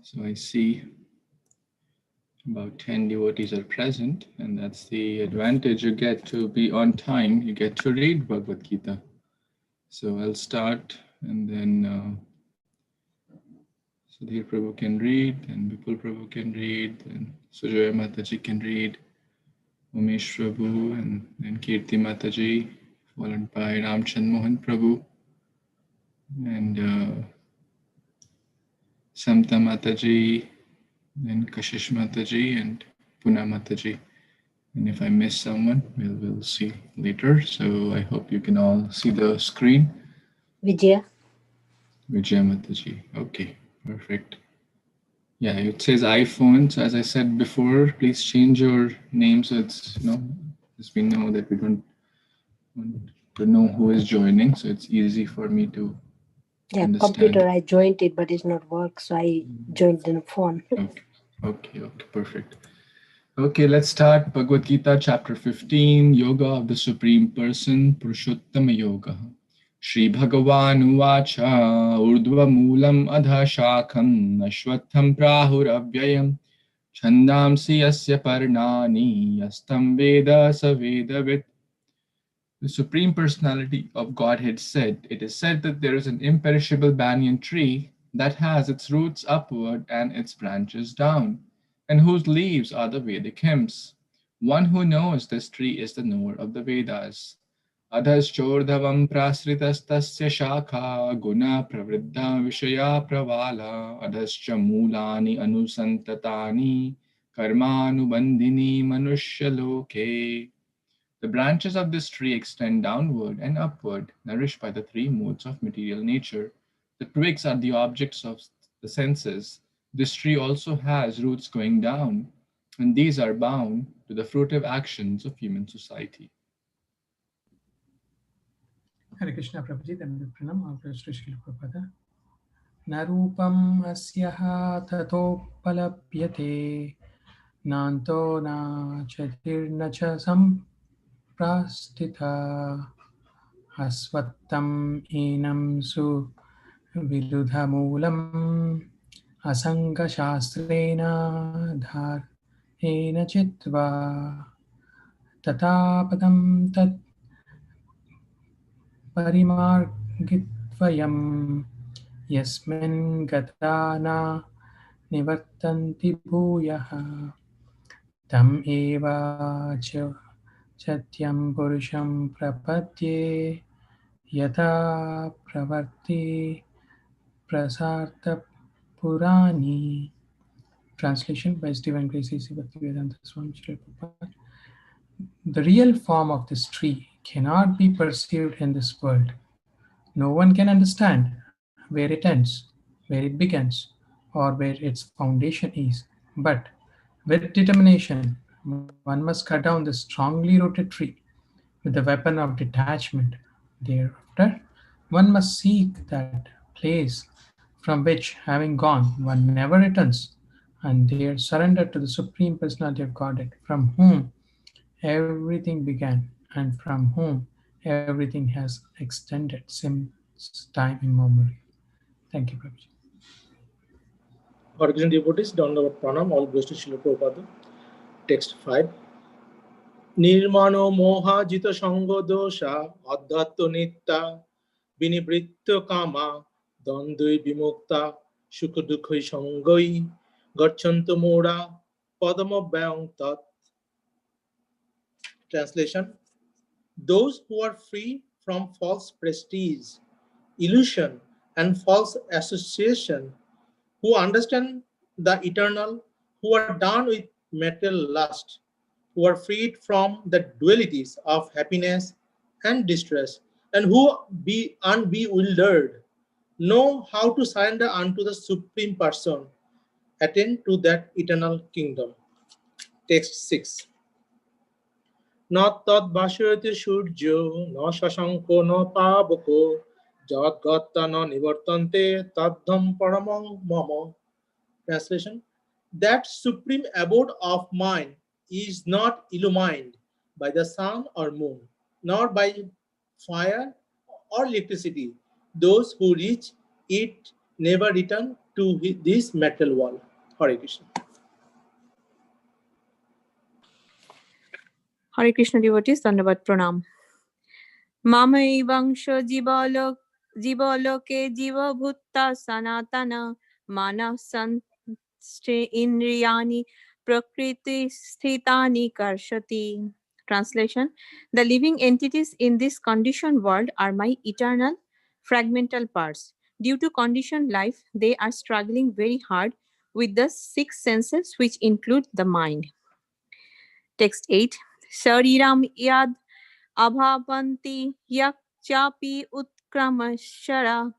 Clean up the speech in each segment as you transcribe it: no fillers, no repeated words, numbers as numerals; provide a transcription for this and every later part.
So I see about 10 devotees are present, and that's the advantage you get to be on time. You get to read Bhagavad Gita. So I'll start, and then Sudhir Prabhu can read, and Vipul Prabhu can read, and Sujoy Mataji can read, Umesh Prabhu, and then Kirti Mataji, followed by Ramchand Mohan Prabhu, and Samta Mataji, then Kashish Mataji, and Puna Mataji. And if I miss someone, we'll see later. So I hope you can all see the screen. Vijaya. Vijaya Mataji. Okay, perfect. Yeah, it says iPhone. So as I said before, please change your name so it's, as we know that we don't want to know who is joining. So it's easy for me to understand. Computer, I joined it, but it's not work. So I joined the phone. Okay, perfect. Okay, let's start Bhagavad Gita chapter 15, Yoga of the Supreme Person, Purushottama Yoga. Shri Bhagavan Uvacha Urdhva Moolam Adha Shakham Ashwatham Prahuravyayam Chandamsi Yasya Parnani Yastam Veda Savedavit. The Supreme Personality of Godhead said, it is said that there is an imperishable banyan tree that has its roots upward and its branches down, and whose leaves are the Vedic hymns. One who knows this tree is the knower of the Vedas. Adhaschordhavam prasritastasya shakha guna pravriddha vishaya pravala adhascha mulani anusantatani karmanubandhini manushya loke. The branches of this tree extend downward and upward, nourished by the three modes of material nature. The twigs are the objects of the senses. This tree also has roots going down, and these are bound to the fruitive actions of human society. Hare Krishna Prabhuji, then pranam, all praise to Srila Prabhupada. Narupam asyaha tatopalapyate nanto na chatir na cha samprastitha asvattam enam su viludha moolam asanga shastrena dhar ena chitva tatapadam tat parimargitvayam yasmin gatana nivartanti bhuyaha tam eva chatyam purusham prapadye yata pravarti prasarta purani. Translation by His Divine Grace A.C. Bhaktivedanta Swami Srila Prabhupada. The real form of this tree cannot be perceived in this world. No one can understand where it ends, where it begins, or where its foundation is. But with determination, one must cut down this strongly rooted tree with the weapon of detachment. Thereafter, one must seek that place from which, having gone, one never returns, and there surrender to the Supreme Personality of Godhead, from whom everything began and from whom everything has extended since time immemorial. Thank you, Prabhuji. Hare Krishna devotees, Dandavat Pranam, all glories to Srila Prabhupada. Text 5. Nirmano moha jita sanga dosha adhatto nitta vinibritya kama dandui vimukta sukha dukhai sangai gacchanta mora padama vyang tat. Translation. Those who are free from false prestige, illusion, and false association, who understand the eternal, who are done with material lust, who are freed from the dualities of happiness and distress, and who be unbewildered, know how to surrender unto the Supreme Person, attain to that eternal kingdom. Text 6. Na tad bhashyate shurjo, na shashanko, na pavako, jagatta na nivartante, tadham paramam mama. Translation. That supreme abode of mine is not illumined by the sun or moon, nor by fire or electricity. Those who reach it never return to this material world. Hare Krishna. Hare Krishna devotees, Dandavat Pranam. Mamai Vangsha Jivaloke Jiva Bhutta Sanatana Mana Sanste Indriyani Prakriti Sthitani Karshati. Translation: the living entities in this conditioned world are my eternal fragmental parts. Due to conditioned life, they are struggling very hard with the six senses, which include the mind. Text 8. Shariram yad abhavanti yak chapi utkramashara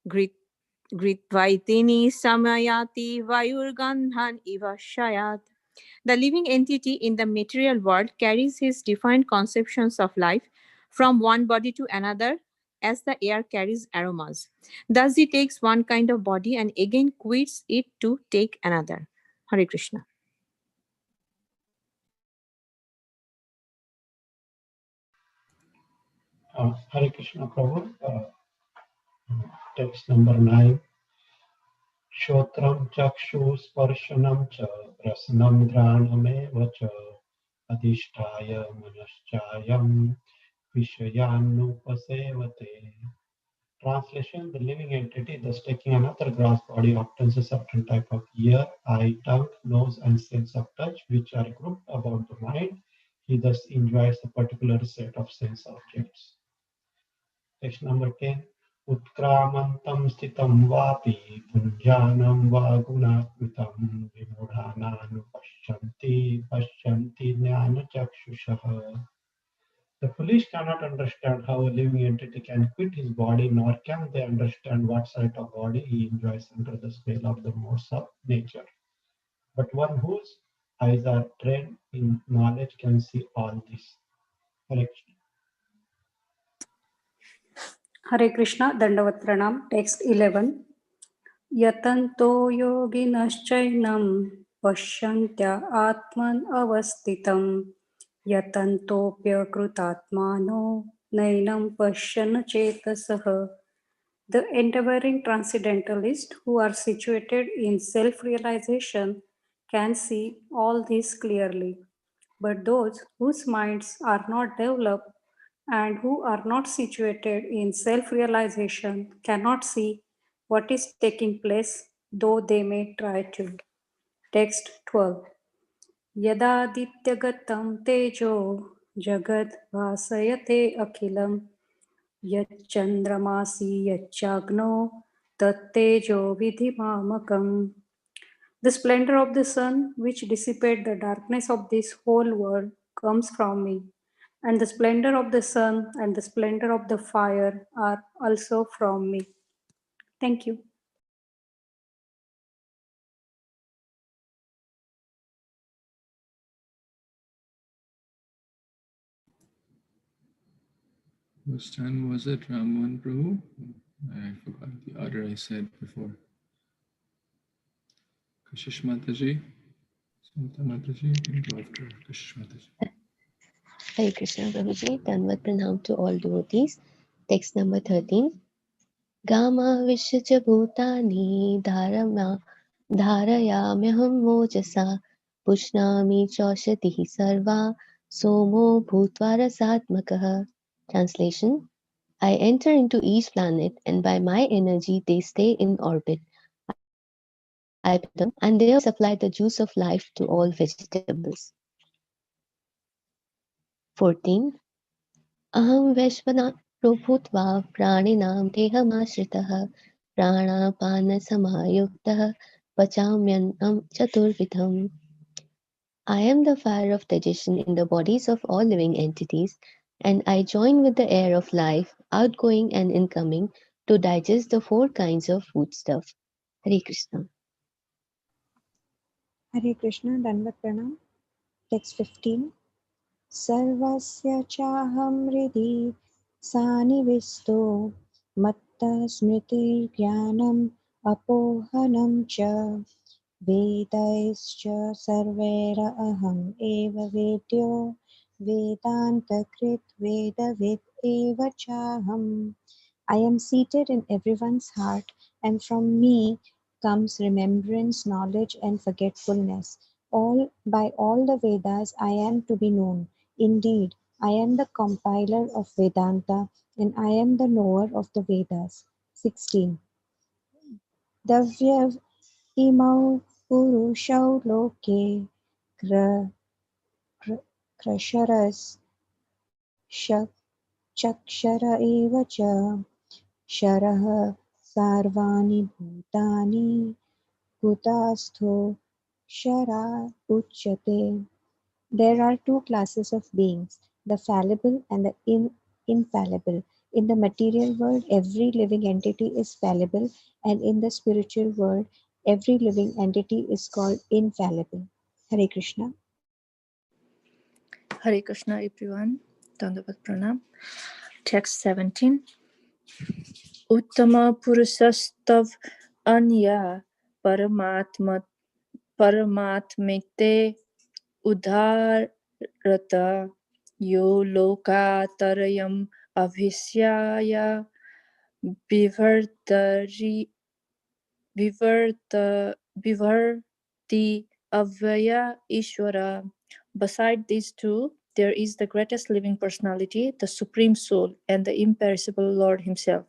gritvaitini samayati vayurgandhan iva shayat. The living entity in the material world carries his defined conceptions of life from one body to another as the air carries aromas. Thus he takes one kind of body and again quits it to take another. Hare Krishna. Hare Krishna Prabhu, text number 9. Shotram chakshu sparshanam cha rasnam granameva cha adhishtaya manaschayam vishayanupasevate. Translation: the living entity, thus taking another gross body, obtains a certain type of ear, eye, tongue, nose, and sense of touch, which are grouped about the mind. He thus enjoys a particular set of sense objects. Text number 10. Utkramantam stitam vapi punjanam va gunakritam vimudhananu pashyanti jnana chakshushaha. The foolish cannot understand how a living entity can quit his body, nor can they understand what sort of body he enjoys under the spell of the modes of nature. But one whose eyes are trained in knowledge can see all this. Hare Krishna. Hare Krishna, Dandavat Pranam, text 11. Yatanto yoginaschainam pashyantya atman avastitam yatantopya krutatmano nainam pashyana chetasaha. The endeavoring transcendentalists who are situated in self-realization can see all this clearly. But those whose minds are not developed and who are not situated in self-realization cannot see what is taking place, though they may try to. Text 12. Yadadityagatam tejo jagad vasayate akhilam yachandramasi yachagno tattejo vidhimamakam. The splendor of the sun, which dissipates the darkness of this whole world, comes from me. And the splendor of the sun and the splendor of the fire are also from me. Thank you. Whose turn was it? Ramon Prabhu? I forgot the order I said before. Kashish Mataji? Santa Mataji? You can go after Kashish Mataji. Hare Krishna Prabhuji, Dandavat Pranam to all devotees. Text number 13. Gama Vishya Bhutani Dharayamyaham Mojasa Pushnami Choshatihi Sarva Somo Bhutvarasatmakaha. Translation: I enter into each planet, and by my energy they stay in orbit. I pet them, and thereby supply the juice of life to all vegetables. 14. Aham Veshvana Prabhutva Praninam Dehamashritah Pranapana Samayuktah Pachamyanam Chaturvidham. I am the fire of digestion in the bodies of all living entities, and I join with the air of life, outgoing and incoming, to digest the four kinds of foodstuff. Hare Krishna. Hare Krishna, Dandavat Pranam. Text 15. Sarvasya chaham hridhi sanivisto matta smriti jnanam apohanam cha vedaischa sarvera aham eva vedyo vedanta krit vedavid eva chaham. I am seated in everyone's heart, and from me comes remembrance, knowledge, and forgetfulness. By all the Vedas I am to be known. Indeed, I am the compiler of Vedanta, and I am the knower of the Vedas. 16. Davya imau purushau loke kra kra- krasharas shak chakshara eva cha sharah sarvani bhutani bhutastho shara uchyate. There are two classes of beings, the fallible and the infallible. In the material world, every living entity is fallible, and in the spiritual world, every living entity is called infallible. Hare Krishna. Hare Krishna, everyone. Dandavat Pranam. Text 17. Uttama Purusastav Anya Paramatmite Udharata Yo Lokatarayam Abhisyaya Vivartari Vivarti Avaya Ishvara. Beside these two, there is the greatest living personality, the Supreme Soul, and the imperishable Lord Himself,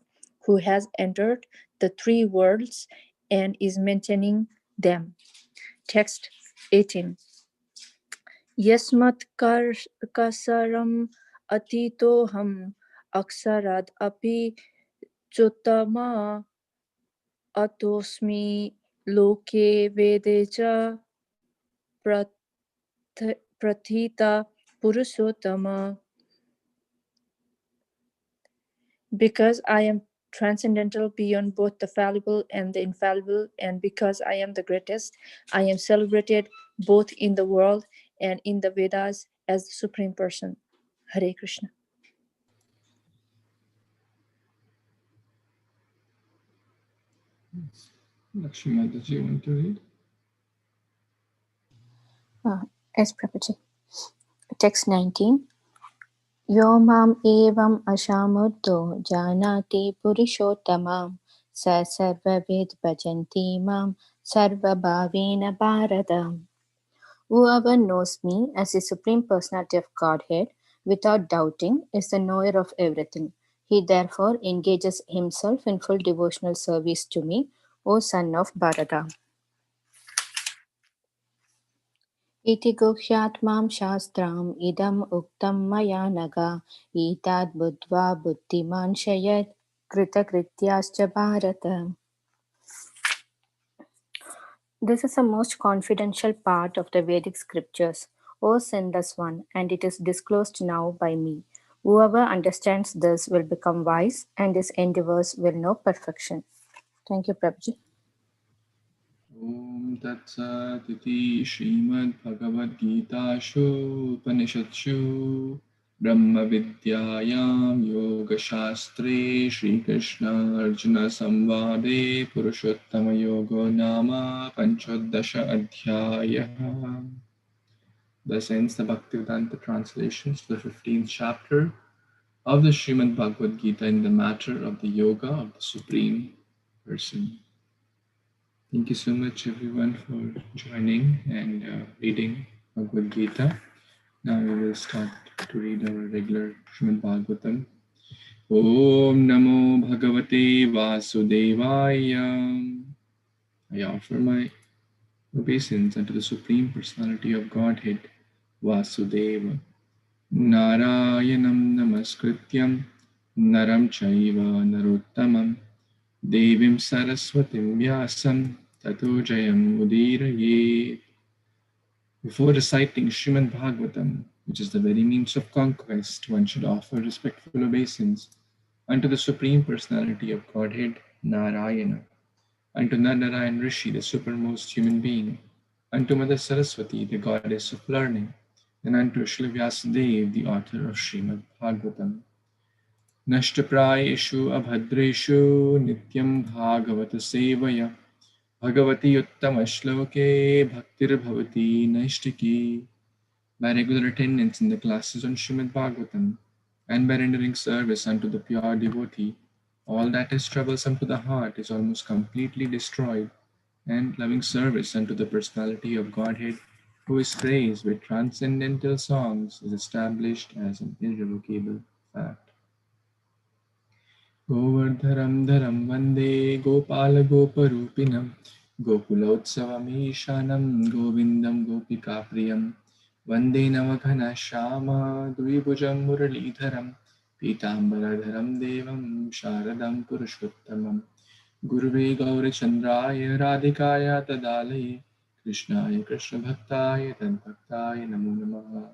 who has entered the three worlds and is maintaining them. Text 18. Yasmat kasaram atitoham aksarad api chotama atosmi loke vede cha prathita purusottama. Because I am transcendental beyond both the fallible and the infallible, and because I am the greatest, I am celebrated both in the world and in the Vedas as the Supreme Person. Hare Krishna. Lakshmi Mataji, you want to read? As Prabhuji. Text 19. Yo mam evam ashamuddo janati purushottamam sa sarvavid bhajanti mam sarva bhavena bharata. Whoever knows me as the Supreme Personality of Godhead without doubting is the knower of everything. He therefore engages himself in full devotional service to me, O son of Bharata. Iti guhyatmam shastram idam uktam maya naga itad buddhva buddhiman shayat kritakrityascha bharata. This is the most confidential part of the Vedic scriptures, O sinless one, and it is disclosed now by me. Whoever understands this will become wise, and his endeavors will know perfection. Thank you, Prabhuji. Om Tat Sat Iti Śrīmad-Bhagavad-Gītāshu Upanishadsu Brahma Vidyayam Yoga Shastre Shri Krishna Arjuna Samvade Purushottama Yoga Nama Panchodasha Adhyaya. Thus ends the Bhaktivedanta translations for the 15th chapter of the Srimad Bhagavad Gita in the matter of the yoga of the Supreme Person. Thank you so much everyone for joining and reading Bhagavad Gita. Now we will start to read our regular Srimad Bhagavatam. Om Namo Bhagavate Vasudevaya. I offer my obeisance unto the Supreme Personality of Godhead, Vasudeva. Narayanam Namaskrityam Naram Chaiva Narottamam Devim Saraswatim Vyasam Tato Jayam Udirayet. Before reciting Śrīmad-Bhāgavatam, which is the very means of conquest, one should offer respectful obeisance unto the Supreme Personality of Godhead, Narayana, unto Narayan Rishi, the supermost human being, unto Mother Saraswati, the goddess of learning, and unto Srila Vyasadeva, the author of Śrīmad-Bhāgavatam. Nashtaprayeshu abhadreshu nityam bhagavata sevaya bhagavati uttama shloke bhaktir bhavati naishtiki. By regular attendance in the classes on Śrīmad-Bhāgavatam and by rendering service unto the pure devotee, All that is troublesome to the heart is almost completely destroyed, and loving service unto the personality of Godhead, who is praised with transcendental songs, is established as an irrevocable fact. Govardharam dharam vande gopala goparupinam gokulotsavameshanam govindam gopika priyam vande navaghana shama dvibhujam muralidharam pitambaradharam devam sharadam purushottamam Guruve Gaurachandraya Radhikaya Tadalaye Krishnaya Krishna Bhaktaya Tadbhaktaya Namo Namaha.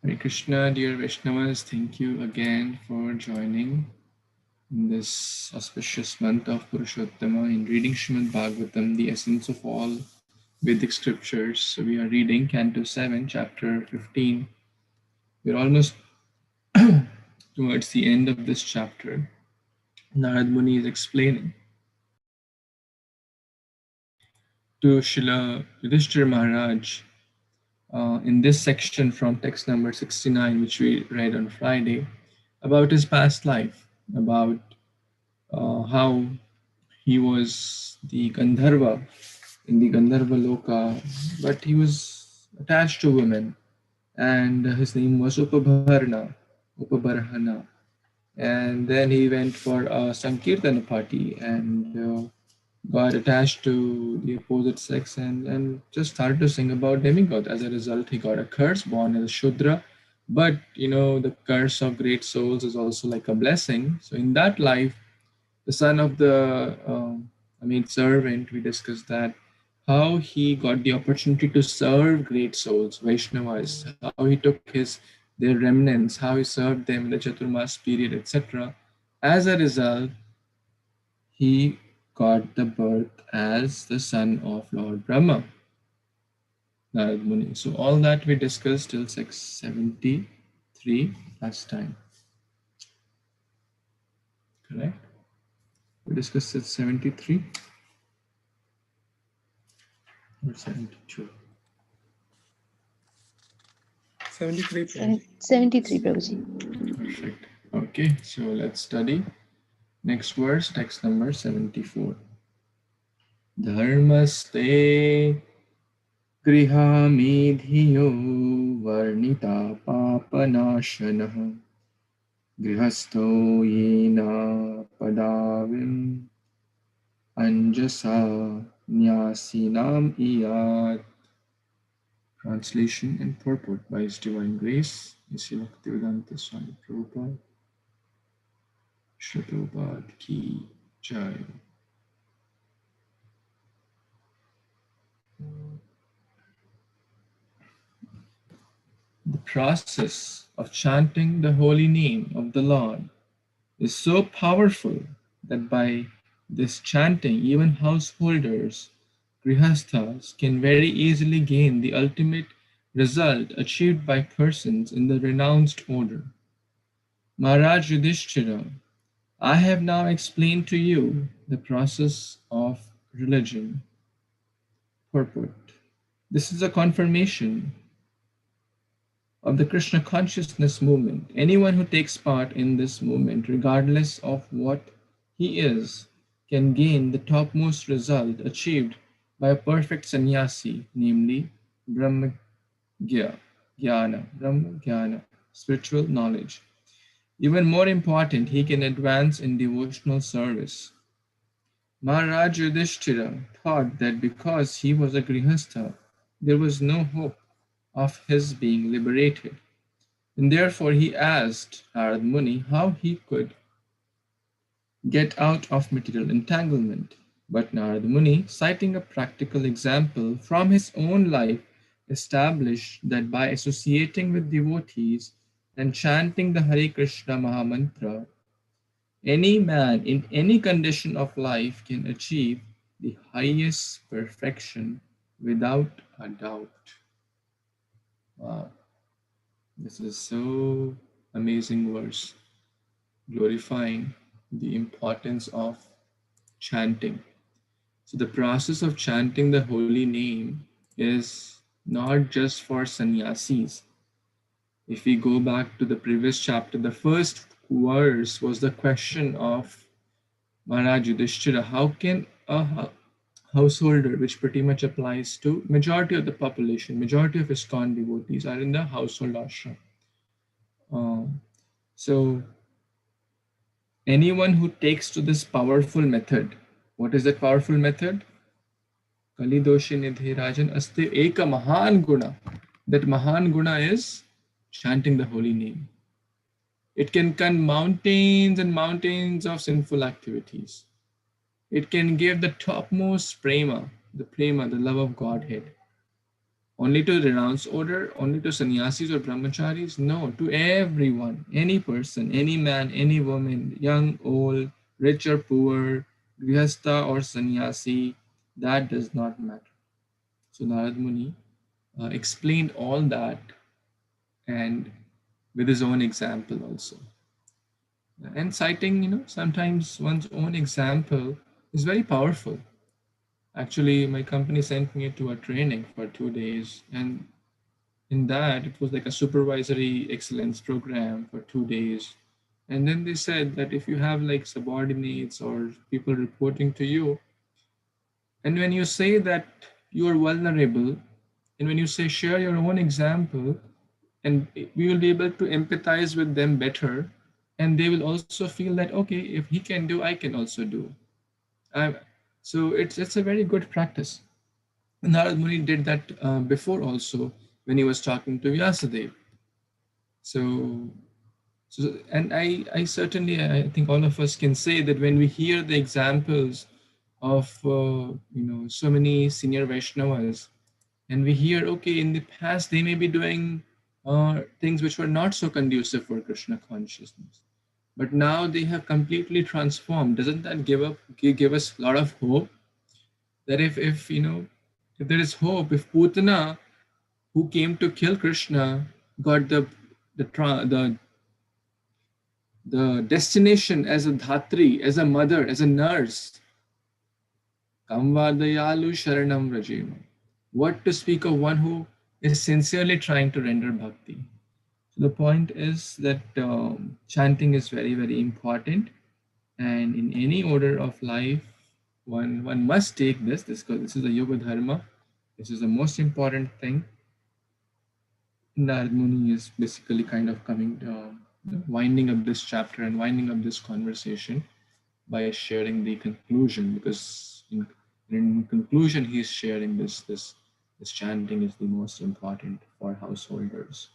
Hare Krishna, dear Vaishnavas, thank you again for joining in this auspicious month of Purushottama in reading Srimad Bhagvatam, the essence of all Vedic scriptures. So we are reading Canto 7, Chapter 15. We're almost towards the end of this chapter. Narad Muni is explaining to Srila Yudhishthira Maharaj in this section from text number 69, which we read on Friday, about his past life, about how he was the Gandharva in the Gandharva Loka, but he was attached to women, and his name was Upabarhana. And then he went for a Sankirtana party and got attached to the opposite sex and just started to sing about demigod. As a result, he got a curse, born as a Shudra. But the curse of great souls is also like a blessing. So in that life, the son of the servant, we discussed that how he got the opportunity to serve great souls, Vaishnavas, how he took their remnants, how he served them in the Chaturmas period, etc. As a result, he got the birth as the son of Lord Brahma, Narad Muni. So all that we discussed till 673 last time. Correct? We discussed it 73 or 72. 73. 73, Prabhuji. Perfect. Okay, so let's study. Next verse, text number 74. Dharmaste grihamidhiyo varnita papanashanah grihastho yena padavim anjasa nyasinam iyat. Translation and purport by His Divine Grace, Srila Bhaktivedanta Swami Prabhupada. Srila Prabhupada ki jai. The process of chanting the holy name of the Lord is so powerful that by this chanting, even householders, grihasthas, can very easily gain the ultimate result achieved by persons in the renounced order. Maharaj Yudhishthira, I have now explained to you the process of religion. Purport. This is a confirmation of the Krishna consciousness movement. Anyone who takes part in this movement, regardless of what he is, can gain the topmost result achieved by a perfect sannyasi, namely Brahma Jnana, spiritual knowledge. Even more important, he can advance in devotional service. Maharaj Yudhishthira thought that because he was a grihastha, there was no hope of his being liberated. And therefore he asked Narad Muni how he could get out of material entanglement. But Narad Muni, citing a practical example from his own life, established that by associating with devotees and chanting the Hare Krishna Mahamantra, any man in any condition of life can achieve the highest perfection without a doubt. Wow. This is so amazing verse, glorifying the importance of chanting. So the process of chanting the holy name is not just for sannyasis. If we go back to the previous chapter, the first verse was the question of Maharaj Yudhishthira. How can a householder, which pretty much applies to majority of the population, majority of ISKCON devotees are in the household ashram. So anyone who takes to this powerful method, what is that powerful method? Kali doshi nidhi rajan aste eka mahan guna. That mahan guna is chanting the holy name. It can cut mountains and mountains of sinful activities. It can give the topmost prema, the love of Godhead. Only to renounce order, only to sannyasis or brahmacharis? No, to everyone, any person, any man, any woman, young, old, rich or poor, grihastha or sannyasi, that does not matter. So Narad Muni explained all that, and with his own example also. And citing, sometimes one's own example is very powerful. Actually, my company sent me to a training for 2 days, and in that, it was like a supervisory excellence program for 2 days. And then they said that if you have like subordinates or people reporting to you, and when you say that you are vulnerable, and when you say share your own example, and we will be able to empathize with them better, and they will also feel that, okay, if he can do, I can also do. So it's a very good practice. Narad Muni did that before also when he was talking to Vyasadeva. So and I certainly, I think all of us can say that when we hear the examples of so many senior Vaishnavas, and we hear, okay, in the past they may be doing things which were not so conducive for Krishna consciousness, but now they have completely transformed. Doesn't that give us a lot of hope that if there is hope, if Putana, who came to kill Krishna, got the destination as a dhatri, as a mother, as a nurse, Kamvadayalu Sharanam Rajema. What to speak of one who is sincerely trying to render bhakti? So the point is that chanting is very, very important, and in any order of life, one must take this because this is a yoga dharma. This is the most important thing. Narad Muni is basically kind of winding up this chapter and winding up this conversation by sharing the conclusion, because in conclusion he is sharing this chanting is the most important for householders,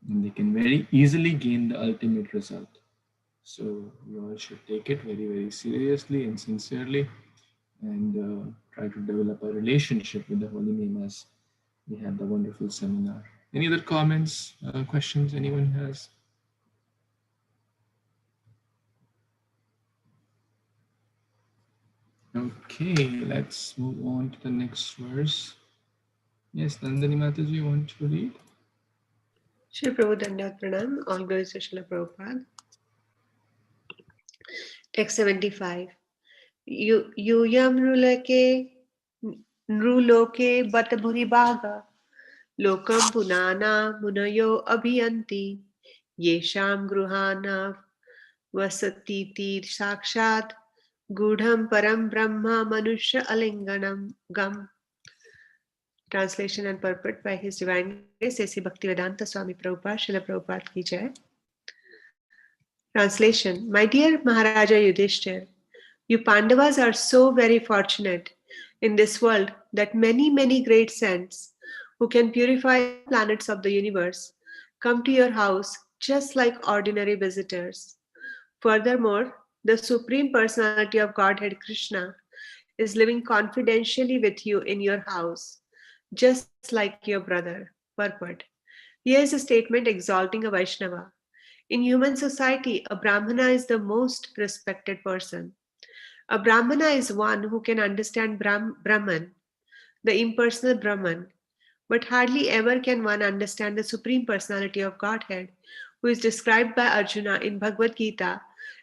and they can very easily gain the ultimate result. So we all should take it very, very seriously and sincerely, and try to develop a relationship with the holy name as we had the wonderful seminar. Any other comments, questions anyone has? Okay, let's move on to the next verse. Yes, Nandini Mataji, you want to read? Shri Prabhu Dandavat Pranam, all glories to Srila Prabhupada. Text 75. Yuyam nruloke bat bhuribaga lokam punana munayo abhiyanti yesham gruhana vasatiti sakshat gudham param brahma manusya alinganam gam. Translation and purport by His Divine Grace A.C. Bhaktivedanta Swami Prabhupada, Srila Prabhupada ki jai. Translation. My dear Maharaja Yudhishthir, you Pandavas are so very fortunate in this world that many, many great saints who can purify planets of the universe come to your house just like ordinary visitors. Furthermore, the Supreme Personality of Godhead Kṛṣṇa is living confidentially with you in your house, just like your brother. Purport. Here is a statement exalting a Vaishnava. In human society, a Brahmana is the most respected person. A Brahmana is one who can understand Brahman, the impersonal Brahman, but hardly ever can one understand the Supreme Personality of Godhead, who is described by Arjuna in Bhagavad Gita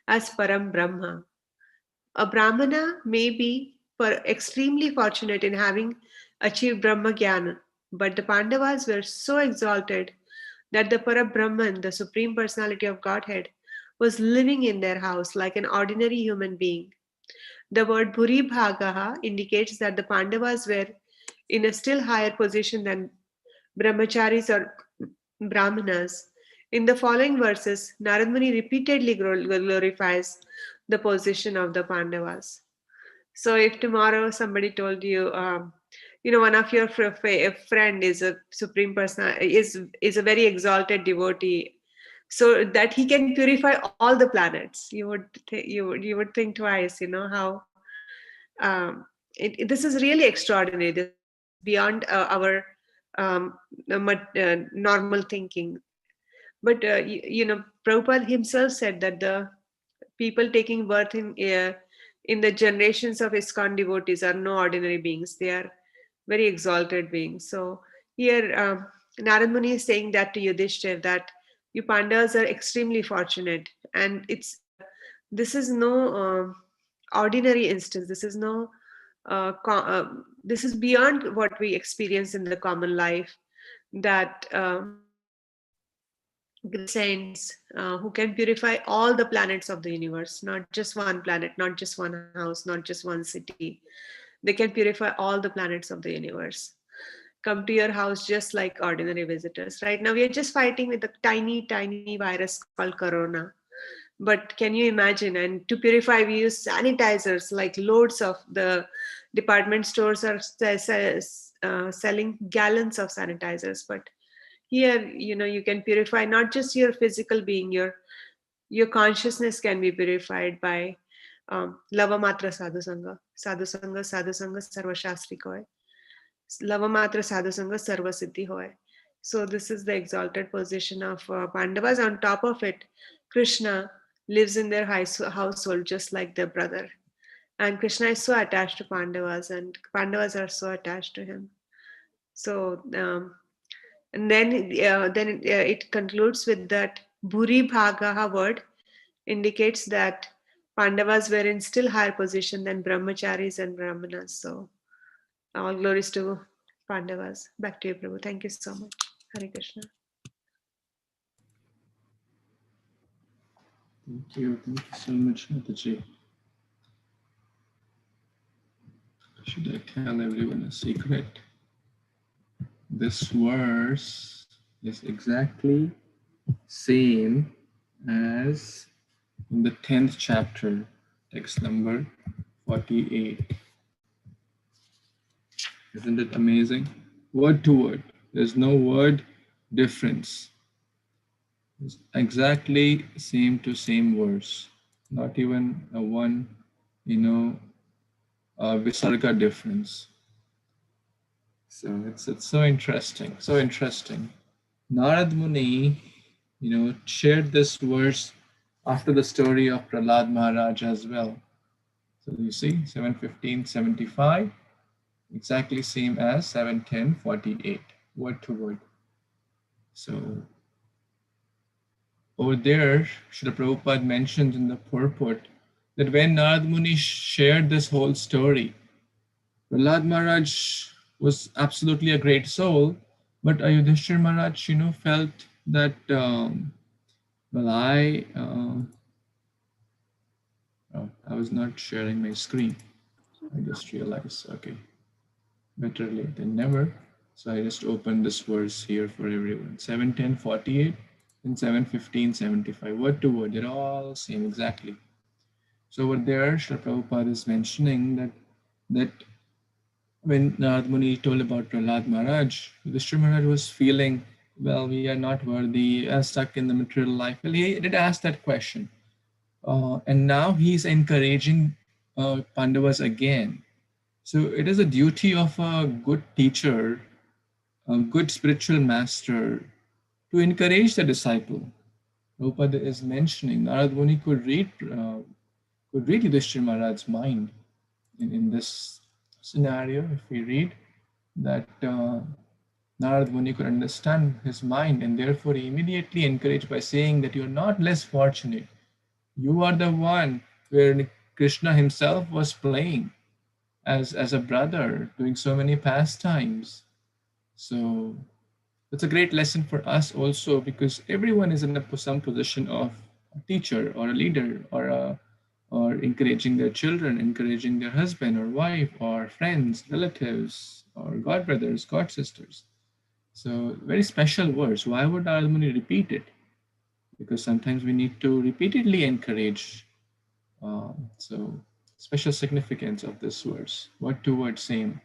as Param Brahma. A Brahmana may be extremely fortunate in having achieved Brahma Jnana, but the Pandavas were so exalted that the Parabrahman, the Supreme Personality of Godhead, was living in their house like an ordinary human being. The word Bhuri Bhagaha indicates that the Pandavas were in a still higher position than brahmacharis or brahmanas. In the following verses, Narad Muni repeatedly glorifies the position of the Pandavas. So if tomorrow somebody told you, one of your friend is a supreme person, is a very exalted devotee, so that he can purify all the planets, you would think twice. How this is really extraordinary. This is beyond our normal thinking. But Prabhupada himself said that the people taking birth in the generations of ISKCON devotees are no ordinary beings. They are very exalted beings. So here Narad Muni is saying that to Yudhishthir, that you Pandavas are extremely fortunate, and this is no ordinary instance. This is beyond what we experience in the common life, that great saints who can purify all the planets of the universe, not just one planet, not just one house, not just one city. They can purify all the planets of the universe. Come to your house just like ordinary visitors. Right now, we are just fighting with a tiny, tiny virus called Corona. But can you imagine? And to purify, we use sanitizers, like loads of the department stores are selling gallons of sanitizers. But here, you can purify not just your physical being, your consciousness can be purified by lava matra sadhu sangha. Sadhu sangha sarva shastri hoy. Lava matra sadhu sangha sarva siddhi hoy. So this is the exalted position of Pandavas. On top of it, Kṛṣṇa lives in their household just like their brother. And Kṛṣṇa is so attached to Pandavas, and Pandavas are so attached to him. So and then it concludes with that Bhuri Bhagaha word indicates that Pandavas were in still higher position than brahmacharis and brahmanas. So all glories to Pandavas. Back to you, Prabhu. Thank you so much. Hare Krishna. Thank you so much, Mataji. Should I tell everyone a secret? This verse is exactly same as in the 10th chapter, text number 48. Isn't it amazing? Word to word. There's no word difference. It's exactly same to same verse. Not even a one, visarga difference. So it's so interesting. So interesting. Narad Muni, shared this verse after the story of Prahlad Maharaj as well. So you see, 7:15:75, exactly same as 7:10:48, word to word. So over there, Srila Prabhupada mentioned in the purport that when Narad Muni shared this whole story, Prahlad Maharaj was absolutely a great soul, but Yudhishthira Maharaj, felt that, I was not sharing my screen. I just realized, okay, better late than never. So I just opened this verse here for everyone. 7:10:48 and 7:15:75, word to word, they're all same exactly. So over there, Srila Prabhupada is mentioning that when Narad Muni told about Prahlad Maharaj, Yudhishthira Maharaj was feeling, well, we are not worthy, stuck in the material life. Well, he did ask that question. And now he's encouraging Pandavas again. So it is a duty of a good teacher, a good spiritual master, to encourage the disciple. Prabhupada is mentioning Narad Muni could read Yudhishthira Maharaj's mind in this scenario. If we read that Narad Muni could understand his mind, and therefore he immediately encouraged by saying that you're not less fortunate. You are the one where Kṛṣṇa himself was playing as a brother, doing so many pastimes. So It's a great lesson for us also, because everyone is in some position of a teacher or a leader or encouraging their children, encouraging their husband or wife or friends, relatives, or god brothers, god sisters. So very special words. Why would Narada Muni repeat it? Because sometimes we need to repeatedly encourage. So special significance of this verse. What two words same?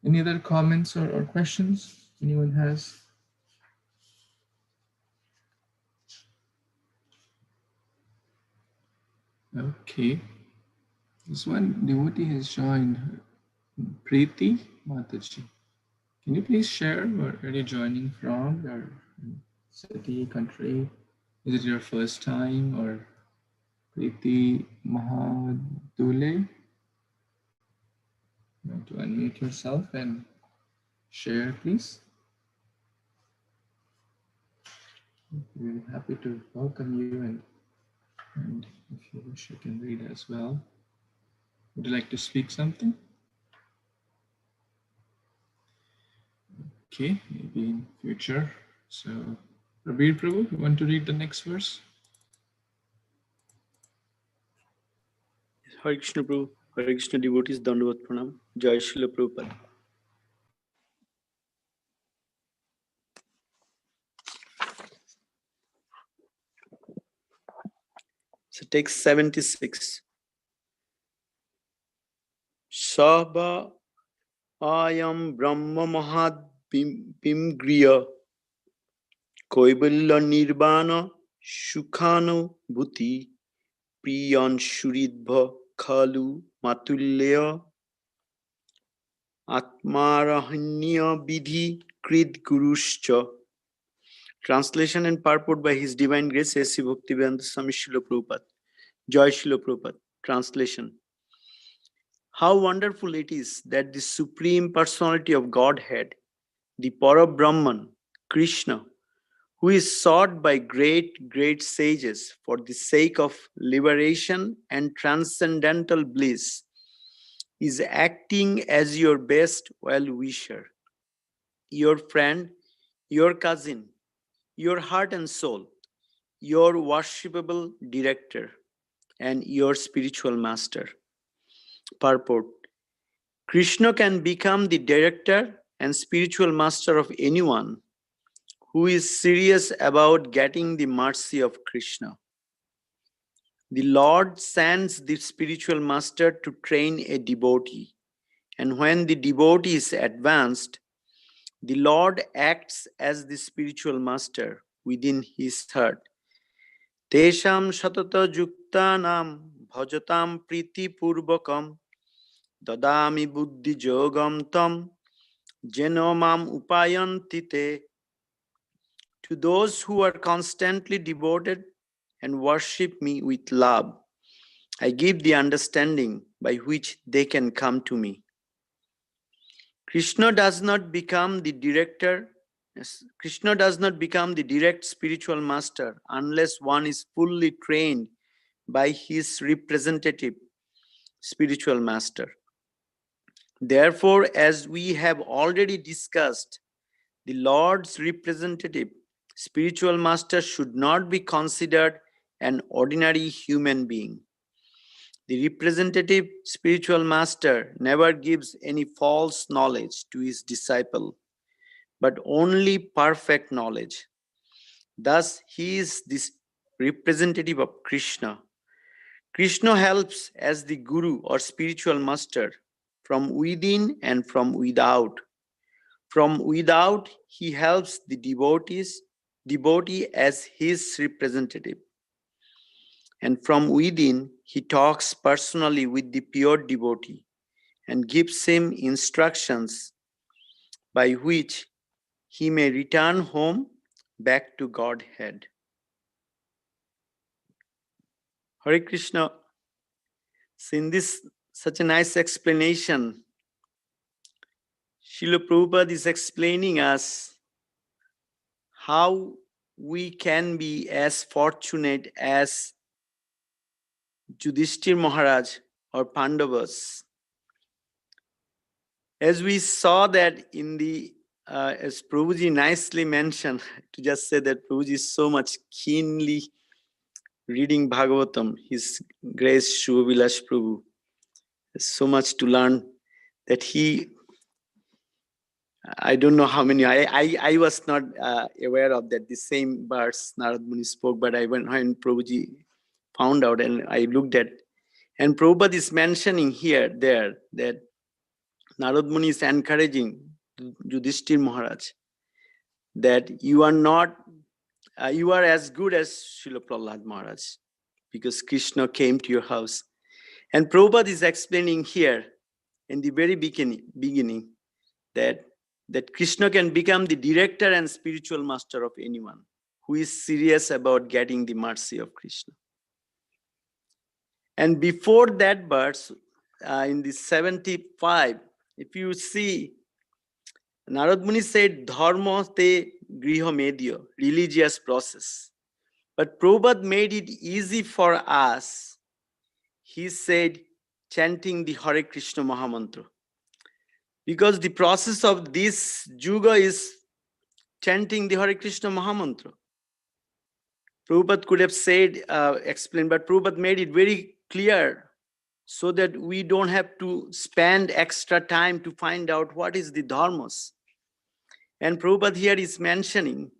Any other comments or questions anyone has? Okay. This one devotee has joined, Preeti Mataji. Can you please share where are you joining from? Your city, country? Is it your first time, or Preeti Mahadule? You want to unmute yourself and share, please? We're happy to welcome you, and if you wish, you can read as well. Would you like to speak something? Okay, maybe in future. So, Prabir Prabhu, you want to read the next verse? Hare Krishna Prabhu, Hare Krishna devotees, Dandavat Pranam, Jai Srila Prabhupada. So text 76. Sabha ayam brahma mahad pimgriya koiballa nirvana sukhano bhuti priyan shuridbha khalu matulya atmarahanya vidhi krid guruscha. Translation and purport by His Divine Grace A.C. Bhaktivedanta Swami Srila Prabhupada. Jai Srila Prabhupada. Translation. How wonderful it is that the Supreme Personality of Godhead, the Parabrahman, Kṛṣṇa, who is sought by great sages for the sake of liberation and transcendental bliss, is acting as your best well-wisher, your friend, your cousin, your heart and soul, your worshipable director, and your spiritual master. Purport. Kṛṣṇa can become the director and spiritual master of anyone who is serious about getting the mercy of Kṛṣṇa. The Lord sends the spiritual master to train a devotee, and when the devotee is advanced, the Lord acts as the spiritual master within his heart. Tesham satata yuktanam bhajatam priti purvakam dadami buddhi jogam tam jenomam upayantite. To those who are constantly devoted and worship me with love, I give the understanding by which they can come to me. Kṛṣṇa does not become the direct spiritual master unless one is fully trained by his representative spiritual master. Therefore, as we have already discussed, the Lord's representative spiritual master should not be considered an ordinary human being. The representative spiritual master never gives any false knowledge to his disciple, but only perfect knowledge. Thus, he is this representative of Kṛṣṇa. Kṛṣṇa helps as the guru or spiritual master from within and from without. From without, he helps the devotee as his representative. And from within, he talks personally with the pure devotee and gives him instructions by which he may return home back to Godhead. Hare Krishna. So in this such a nice explanation, Srila Prabhupada is explaining us how we can be as fortunate as Yudhishthira Maharaj or Pandavas. As we saw that in the as Prabhuji nicely mentioned, to just say that Prabhuji is so much keenly reading Bhagavatam, His Grace Shubhavilash Prabhu. There's so much to learn that I don't know how many, I was not aware of that, the same verse Narad Muni spoke, but when Prabhuji found out and I looked at, and Prabhupada is mentioning there, that Narad Muni is encouraging Yudhishthir Maharaj that you are not, you are as good as Srila Prahlad Maharaj, because Krishna came to your house. And Prabhupada is explaining here in the very beginning that Krishna can become the director and spiritual master of anyone who is serious about getting the mercy of Krishna. And before that verse, in the 75, if you see, Narad Muni said, Dharma te griha medya, religious process. But Prabhupada made it easy for us. He said, chanting the Hare Krishna Mahamantra. Because the process of this yuga is chanting the Hare Krishna Mahamantra. Prabhupada could have said, explained, but Prabhupada made it very clear so that we don't have to spend extra time to find out what is the dharmas. And Prabhupada here is mentioning,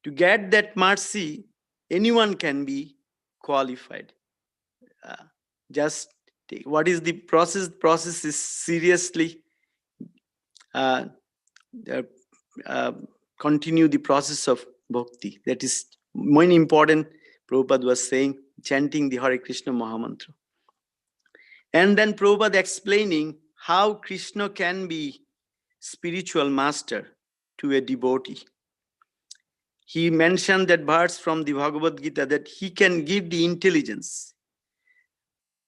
to get that mercy, anyone can be qualified. Just take, what is the process? The process is seriously continue the process of bhakti. That is very important. Prabhupada was saying, chanting the Hare Krishna Mahamantra. And then Prabhupada explaining how Krishna can be spiritual master to a devotee. He mentioned that verse from the Bhagavad Gita that he can give the intelligence.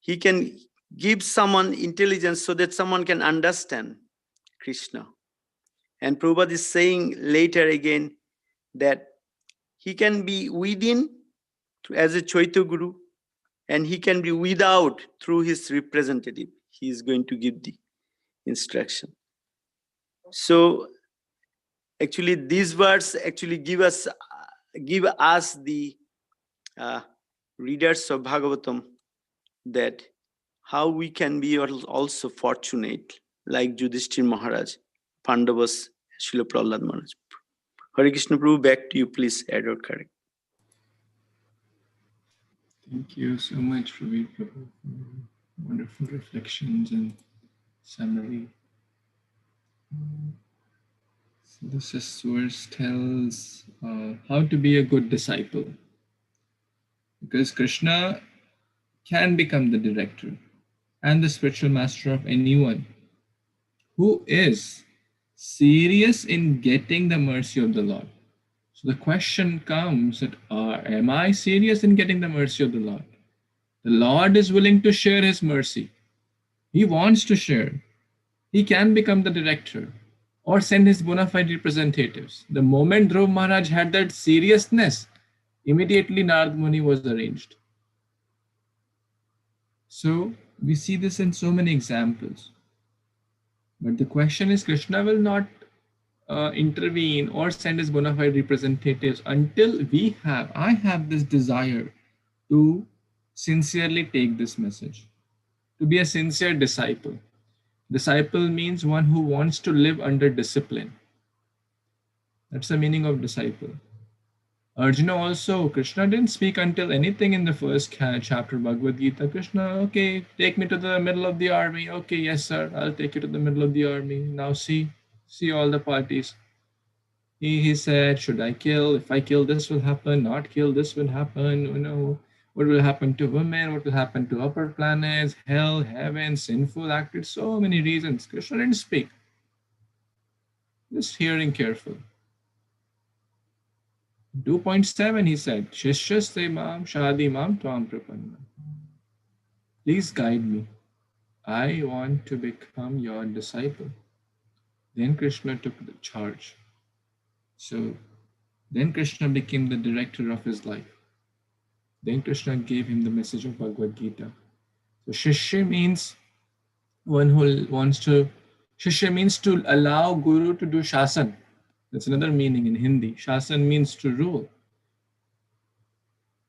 He can give someone intelligence so that someone can understand Krishna. And Prabhupada is saying later again that he can be within as a Chaitya Guru, and he can be without through his representative. He is going to give the instruction. So actually these words actually give us the readers of Bhagavatam that how we can be also fortunate like Yudhishthir Maharaj, Pandavas, Srila Prahlad Maharaj. Hare Krishna Prabhu, back to you, please add or correct. Thank you so much, Praveen Prabhu, for wonderful reflections and summary. So this verse tells how to be a good disciple. Because Krishna can become the director and the spiritual master of anyone who is serious in getting the mercy of the Lord. So the question comes that, am I serious in getting the mercy of the Lord? The Lord is willing to share his mercy. He wants to share. He can become the director or send his bona fide representatives. The moment Dhruv Maharaj had that seriousness, immediately Narad Muni was arranged. So we see this in so many examples. But the question is, Krishna will not intervene or send his bona fide representatives until I have this desire to sincerely take this message, to be a sincere disciple. Disciple means one who wants to live under discipline. That's the meaning of disciple. Arjuna also, Krishna didn't speak until anything in the first chapter of Bhagavad Gita. Krishna, okay, take me to the middle of the army. Okay, yes, sir, I'll take you to the middle of the army. Now see all the parties. He said, should I kill? If I kill, this will happen. Not kill, this will happen. You know, what will happen to women? What will happen to upper planets? Hell, heaven, sinful acted. So many reasons. Krishna didn't speak. Just hearing careful. 2.7, he said, Shishyaste mam shadi mam tvam prapanna. Please guide me. I want to become your disciple. Then Krishna took the charge. So then Krishna became the director of his life. Then Krishna gave him the message of Bhagavad Gita. So Shishya means one who wants to Shishya means to allow Guru to do shasan. That's another meaning in Hindi. Shasan means to rule.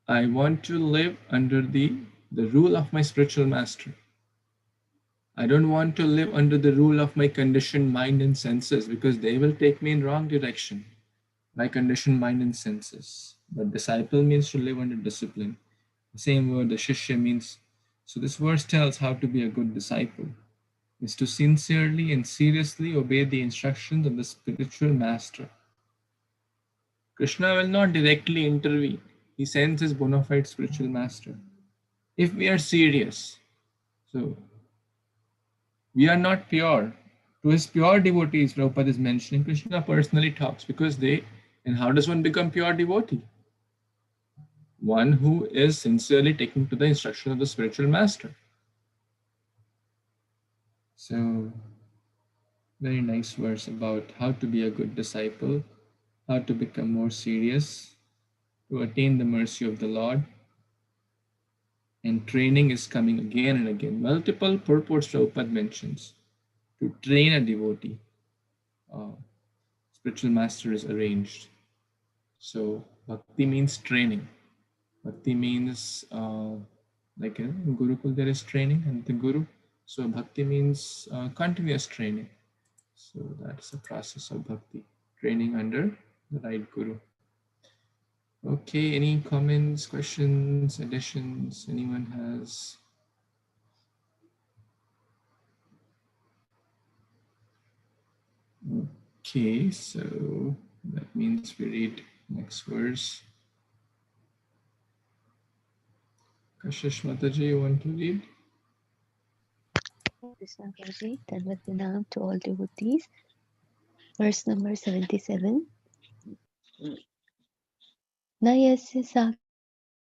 I want to live under the rule of my spiritual master. I don't want to live under the rule of my conditioned mind and senses, because they will take me in wrong direction. My conditioned mind and senses. But disciple means to live under discipline. The same word, the shishya, means. So this verse tells how to be a good disciple is to sincerely and seriously obey the instructions of the spiritual master. Krishna will not directly intervene. He sends his bona fide spiritual master. If we are serious, so we are not pure. To his pure devotees, Prabhupada is mentioning, Krishna personally talks, because they, and how does one become pure devotee? One who is sincerely taking to the instruction of the spiritual master. So, very nice verse about how to be a good disciple, how to become more serious, to attain the mercy of the Lord. And training is coming again and again. Multiple purports Prabhupada mentions to train a devotee. Spiritual master is arranged. So bhakti means training. Bhakti means like in Gurukul there is training and the Guru. So bhakti means continuous training. So that's the process of bhakti, training under the right Guru. Okay, any comments, questions, additions anyone has? Okay, so that means we read next verse. Kashish Mataji, you want to read? Krishna Prabhuji, Dhanvatvanam to all devotees. Verse number 77. Nayasya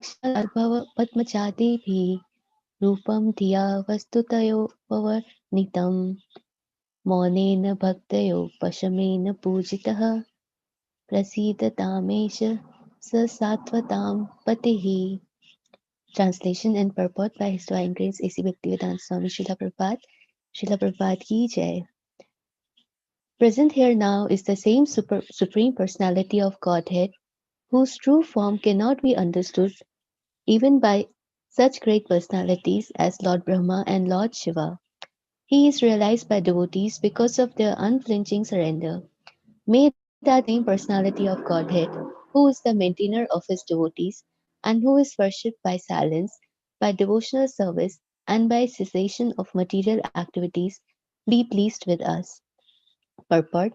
sakshalbhava padmachadibhi rupam dhiya vastutayo nitam maunena bhaktayo pashamena pujitaha prasida tamesha sasatvatam patihi. Translation and purport by His Divine Grace A.C. Bhaktivedanta Swami Srila Prabhupada. Srila Prabhupada ki jai. Present here now is the same Supreme Personality of Godhead, whose true form cannot be understood even by such great personalities as Lord Brahma and Lord Shiva. He is realized by devotees because of their unflinching surrender. May that same personality of Godhead, who is the maintainer of his devotees, and who is worshipped by silence, by devotional service, and by cessation of material activities, be pleased with us. Purport.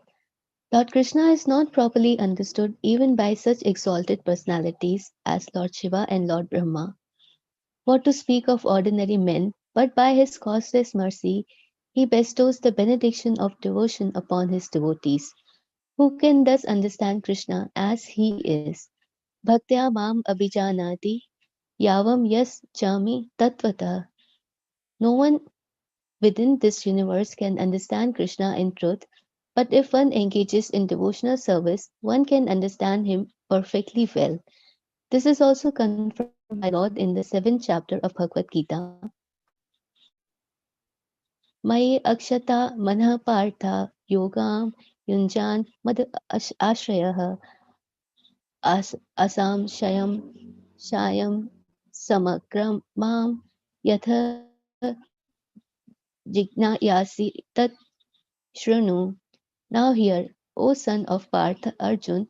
Lord Krishna is not properly understood even by such exalted personalities as Lord Shiva and Lord Brahma. What to speak of ordinary men, but by his causeless mercy, he bestows the benediction of devotion upon his devotees. Who can thus understand Krishna as he is? Bhaktya mam abhijanati yavam yas chami tatvata. No one within this universe can understand Krishna in truth, but if one engages in devotional service, one can understand him perfectly well. This is also confirmed by the Lord in the 7th chapter of Bhagavad Gita. Maye akshata manah partha yogam yunjan mad ashrayah asam shayam samagram mam yatha jignayasi tat shranu. Now hear, O son of Partha Arjun,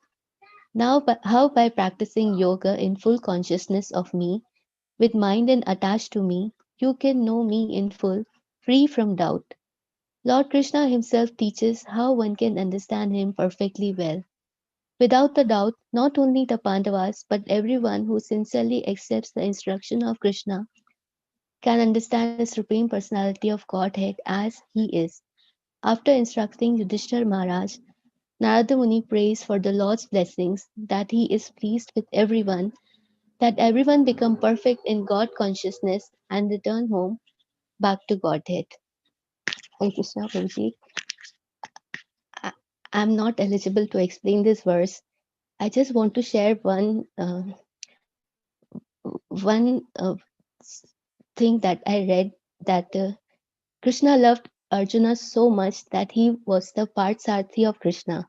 how by practicing yoga in full consciousness of me, with mind and attached to me, you can know me in full, free from doubt. Lord Krishna himself teaches how one can understand him perfectly well. Without a doubt, not only the Pandavas, but everyone who sincerely accepts the instruction of Krishna can understand the Supreme Personality of Godhead as he is. After instructing Yudhishthira Maharaj, Narada Muni prays for the Lord's blessings, that he is pleased with everyone, that everyone become perfect in God consciousness and return home back to Godhead. Hare Krishna Prabhuji. I'm not eligible to explain this verse. I just want to share one thing that I read, that Krishna loved Arjuna so much that he was the Parthasarathi of Krishna.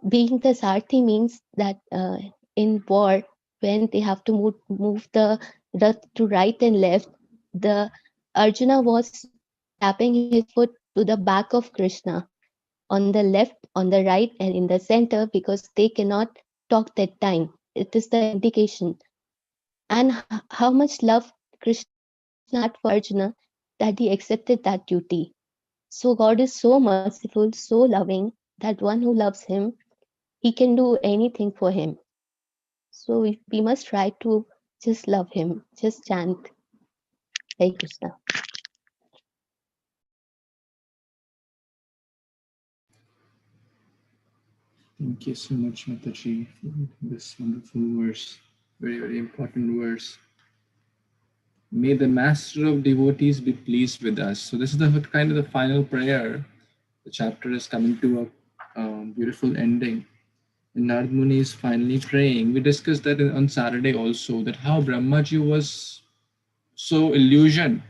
Being the Sarathi means that in war, when they have to move the rath to right and left, the Arjuna was tapping his foot to the back of Krishna, on the left, on the right, and in the center, because they cannot talk that time. It is the indication. And how much love Krishna had for Arjuna that he accepted that duty. So God is so merciful, so loving, that one who loves him, he can do anything for him. So we must try to just love him, just chant Hare Krishna. Thank you so much, Mataji, for this wonderful verse. Very, very important verse. May the master of devotees be pleased with us. So this is the kind of the final prayer. The chapter is coming to a beautiful ending. And Narad Muni is finally praying. We discussed that on Saturday also, that how Brahmaji was so illusioned.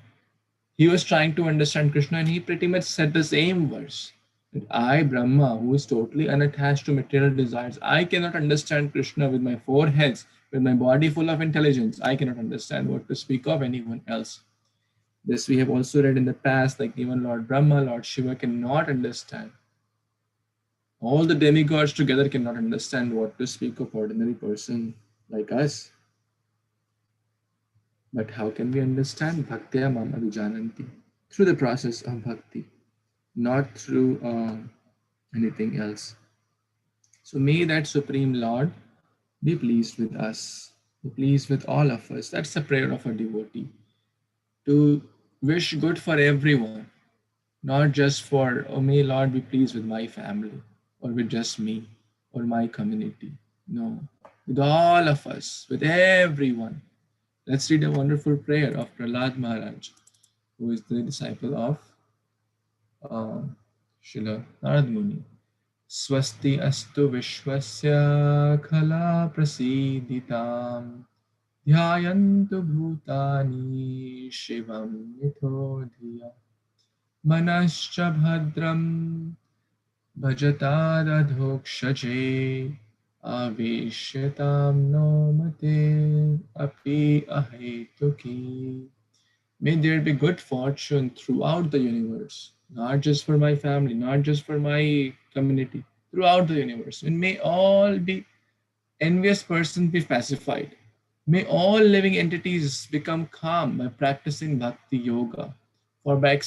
He was trying to understand Krishna and he pretty much said the same verse. That I, Brahma, who is totally unattached to material desires, I cannot understand Krishna with my four heads, with my body full of intelligence. I cannot understand what to speak of anyone else. This we have also read in the past, like even Lord Brahma, Lord Shiva cannot understand. All the demigods together cannot understand what to speak of ordinary person like us. But how can we understand bhaktya mam avijananti? Through the process of bhakti, not through anything else. So may that Supreme Lord be pleased with us, be pleased with all of us. That's the prayer of a devotee. To wish good for everyone, not just for, oh, may Lord be pleased with my family, or with just me, or my community. No, with all of us, with everyone. Let's read a wonderful prayer of Prahlad Maharaj, who is the disciple of Srila Narad Muni. Swasti astu vishwasya khala prasiditam dhyayantu bhutani shivam nithodhiya manascha bhadram bhajatadadhokshaje aveshyatam no mate api ahetuki. May there be good fortune throughout the universe, not just for my family, not just for my community, throughout the universe. And may all be envious persons be pacified. May all living entities become calm by practicing bhakti yoga. For by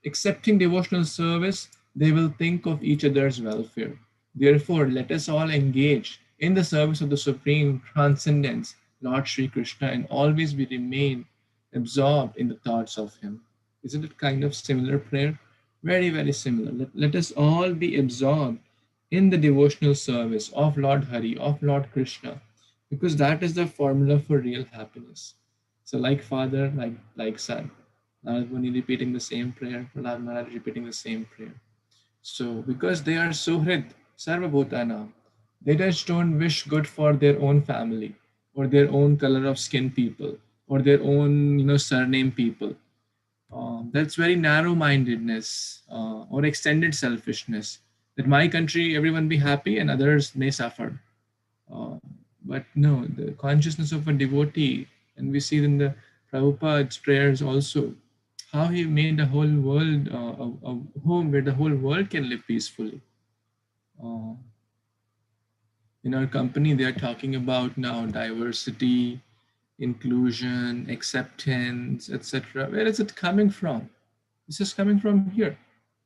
accepting devotional service, they will think of each other's welfare. Therefore, let us all engage in the service of the Supreme Transcendence, Lord Sri Krishna, and always be remain absorbed in the thoughts of Him. Isn't it kind of similar prayer? Very, very similar. Let us all be absorbed in the devotional service of Lord Hari, of Lord Krishna, because that is the formula for real happiness. So, like father, like son. Narad Muni repeating the same prayer, Prahlad Maharaj repeating the same prayer. So, because they are Suhrid, Sarva Bhutana, they just don't wish good for their own family or their own color of skin people or their own, surname people. That's very narrow-mindedness or extended selfishness. That my country, everyone be happy and others may suffer. Uh, but no, the consciousness of a devotee, and we see in the Prabhupada's prayers also, how he made the whole world a home where the whole world can live peacefully. In our company, they are talking about now diversity, inclusion, acceptance, etc. Where is it coming from? This is coming from here.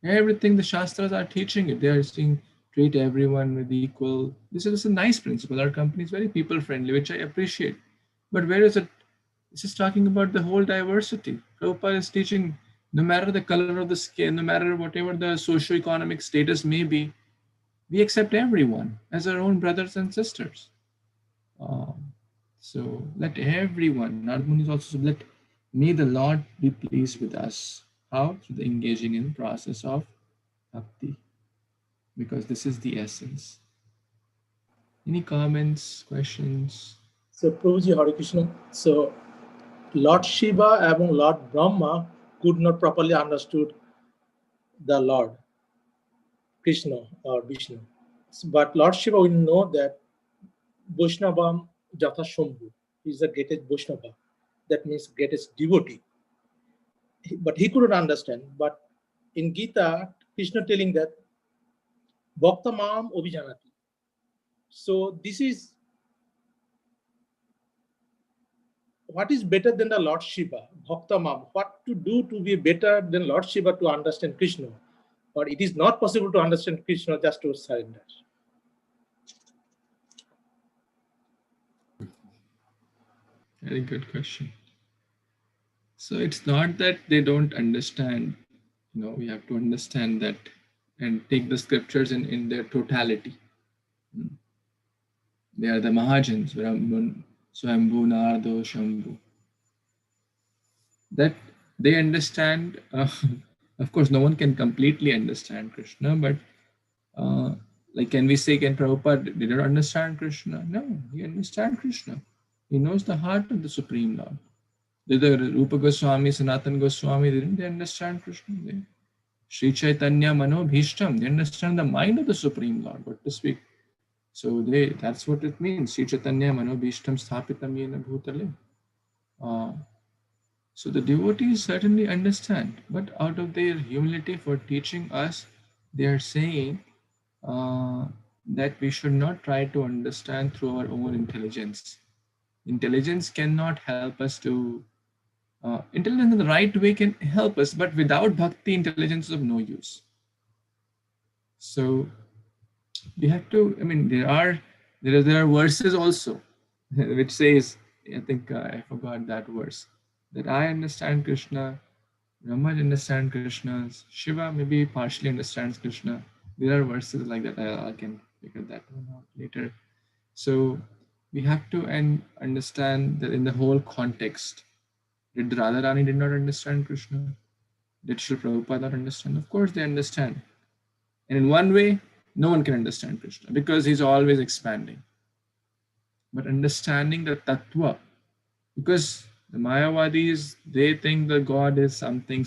Everything the Shastras are teaching it. They are saying treat everyone with equal. This is a nice principle. Our company is very people friendly, which I appreciate. But where is it? This is talking about the whole diversity. Prabhupada is teaching no matter the color of the skin, no matter whatever the socio-economic status may be, we accept everyone as our own brothers and sisters. So let everyone, Narad Muni is also, let may the Lord be pleased with us. How? Through the engaging in the process of bhakti. Because this is the essence. Any comments, questions? So, Prabhuji, Hare Krishna. So, Lord Shiva and Lord Brahma could not properly understood the Lord, Krishna or Vishnu. But Lord Shiva, we know that Vaishnavam Jatha Shambhu is the greatest Vaishnava. That means greatest devotee. But he couldn't understand. But in Gita, Krishna telling that Bhakta Mam Abhijanati. So this is what is better than the Lord Shiva, Bhakta Mam. What to do to be better than Lord Shiva to understand Krishna? But it is not possible to understand Krishna just to surrender. Very good question. So it's not that they don't understand, we have to understand that and take the scriptures in their totality. They are the Mahajans, Brahman, Swambhu, Nardo, Shambhu. That they understand, of course, no one can completely understand Krishna, but like, can we say, can Prabhupada did not understand Krishna? No, he understands Krishna. He knows the heart of the Supreme Lord. Did the Rupa Goswami, Sanatan Goswami, didn't they understand Krishna? Sri Chaitanya Mano Bhishtam, they understand the mind of the Supreme Lord, what to speak. So that's what it means. Sri Chaitanya Mano Bhishtam Sthapitam Yena Bhutale. So the devotees certainly understand, but out of their humility for teaching us, they are saying that we should not try to understand through our own intelligence. Intelligence cannot help us to, intelligence in the right way can help us, but without bhakti, intelligence is of no use. So we have to, there are verses also which says, I think I forgot that verse, that I understand Krishna, Brahma understands Krishna, Shiva maybe partially understands Krishna. There are verses like that. I can figure that one out later. So we have to understand that in the whole context. Did Radharani did not understand Krishna? Did Srila Prabhupada not understand? Of course they understand. And in one way, no one can understand Krishna because he's always expanding. But understanding the tattva, because the Mayavadis, they think that God is something,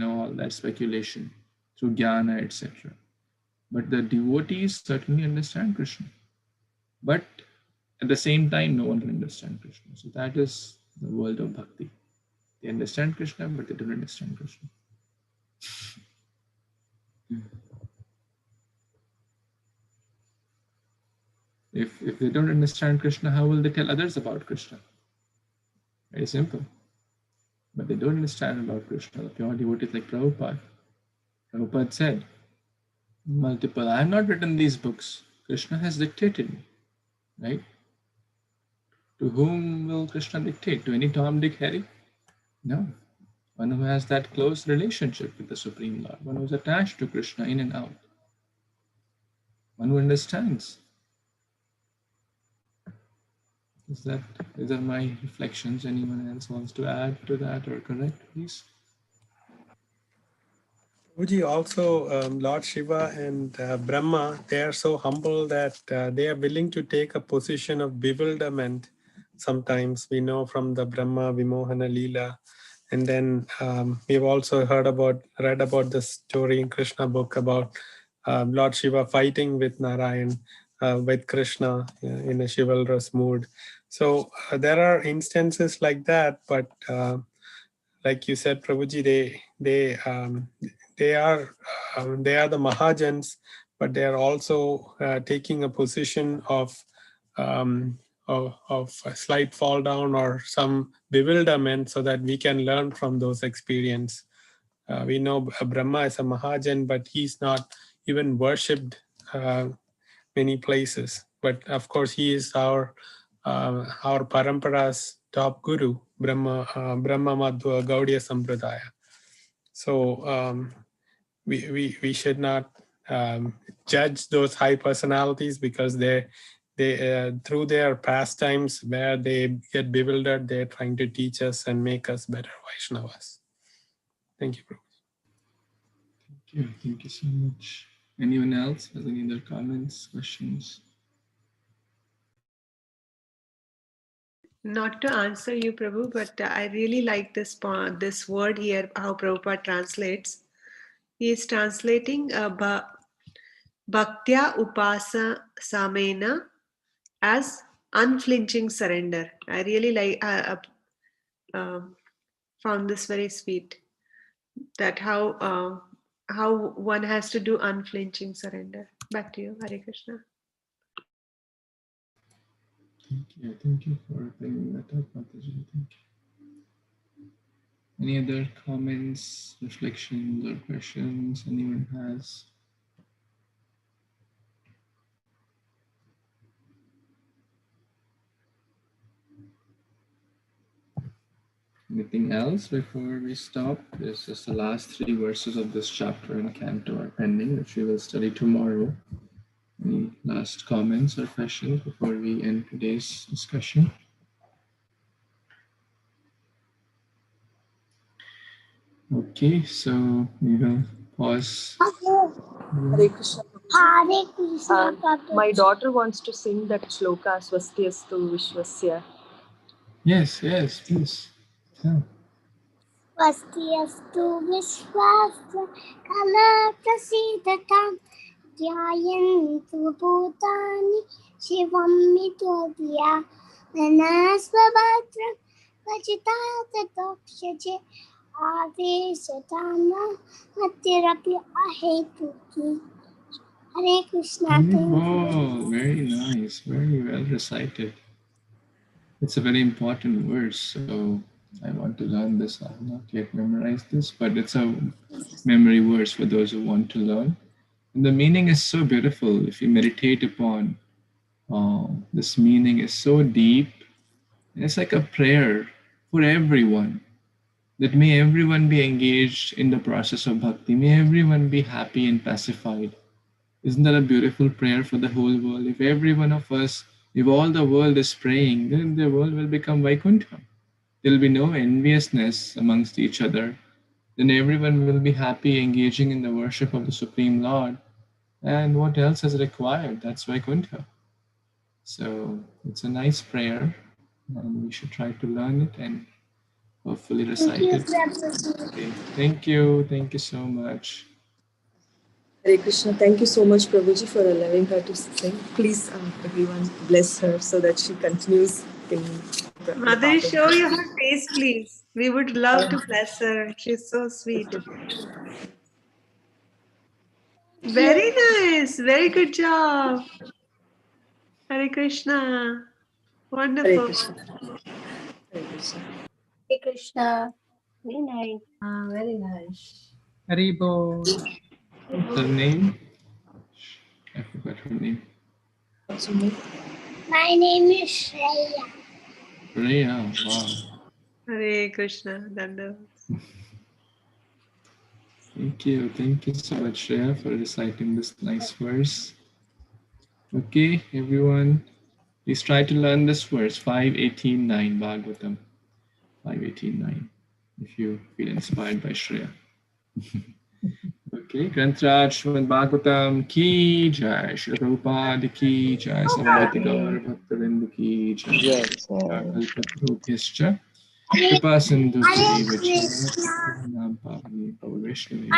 all that speculation through jnana, etc. But the devotees certainly understand Krishna. But at the same time, no one can understand Krishna. So that is the world of bhakti. They understand Krishna, but they don't understand Krishna. If they don't understand Krishna, how will they tell others about Krishna? Very simple. But they don't understand about Krishna. The pure devotees like Prabhupada. Prabhupada said, multiple, I have not written these books. Krishna has dictated me. Right? To whom will Krishna dictate? To any Tom, Dick, Harry? No. One who has that close relationship with the Supreme Lord. One who is attached to Krishna in and out. One who understands. These are my reflections. Anyone else wants to add to that or correct, please? Prabhuji, also Lord Shiva and Brahma, they are so humble that they are willing to take a position of bewilderment. Sometimes we know from the Brahma Vimohana Leela. And then we've also read about the story in Krishna book about Lord Shiva fighting with Narayan, with Krishna in a chivalrous mood. So there are instances like that, but like you said, Prabhuji, they are the Mahajans, but they are also taking a position of a slight fall down or some bewilderment so that we can learn from those experiences. We know Brahma is a Mahajan, but he's not even worshipped many places. But of course, he is our parampara's top guru, Brahma Madhva Gaudiya Sampradaya. So we should not judge those high personalities because they through their pastimes where they get bewildered, they're trying to teach us and make us better Vaishnavas. Thank you, Prabhu. Thank you so much. Anyone else has any other comments, questions? Not to answer you, Prabhu, but I really like this word here, how Prabhupada translates. He is translating Bhaktya Upasa Samena as unflinching surrender. I really found this very sweet. That how one has to do unflinching surrender. Back to you, Hare Krishna. Thank you for bringing that up, Mataji. Thank you. Any other comments, reflections, or questions anyone has? Anything else before we stop? There's just the last 3 verses of this chapter in Canto are pending, which we will study tomorrow. Any last comments or questions before we end today's discussion? Okay, so we will pause. Hare Krishna. Hare Krishna. My daughter wants to sing that shloka Swastyastu Vishwasya. Yes, please. Yeah. Swastyastu Vishwasya Kala Prasidatam Dhyayantu Bhutani Shivam Mitodya Manasvabhadram Vajitata Dokshaje Avesatana Matirapi Ahetuki. Hare Krishna. Oh, very nice. Very well recited. It's a very important verse, so I want to learn this. I have not yet memorized this, but it's a memory verse for those who want to learn. And the meaning is so beautiful. If you meditate upon this meaning is so deep. And it's like a prayer for everyone. That may everyone be engaged in the process of bhakti. May everyone be happy and pacified. Isn't that a beautiful prayer for the whole world? If every one of us, if all the world is praying, then the world will become Vaikuntha. There will be no enviousness amongst each other. Then everyone will be happy engaging in the worship of the Supreme Lord. And what else is required? That's Vaikuntha. So it's a nice prayer, and we should try to learn it and hopefully recite it. Okay. Thank you so much. Hare Krishna. Thank you so much, Prabhuji, for allowing her to sing. Please, everyone, bless her so that she continues in the Mother, show you her face, please. We would love to bless her. She's so sweet. Very nice. Very good job. Hare Krishna. Wonderful. Hare Krishna. Hare Krishna. Hare Krishna. Very nice. Very nice. Haribo. What's her name? I forgot her name. What's your name? My name is Shreya. Shreya, wow. Hare Krishna. Dandavat. Thank you so much, Shreya, for reciting this nice verse. Okay, everyone, please try to learn this verse, 5.18.9 Bhagavatam. 5.18.9, if you feel inspired by Shreya. Okay, Grantraj Śrīmad-Bhāgavatam ki jai, Śrīla Prabhupada ki jai, Samavati Gaur Bhaktavinda ki jai, Kalpatarubhyascha, Kripa Sindhu Nam Pavani Bhava Vaishnavi.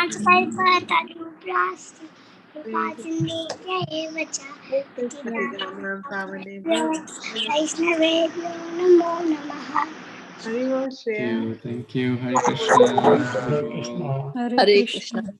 Thank you. Hare Krishna. Hare Krishna. Hare Hare Krishna. Krishna.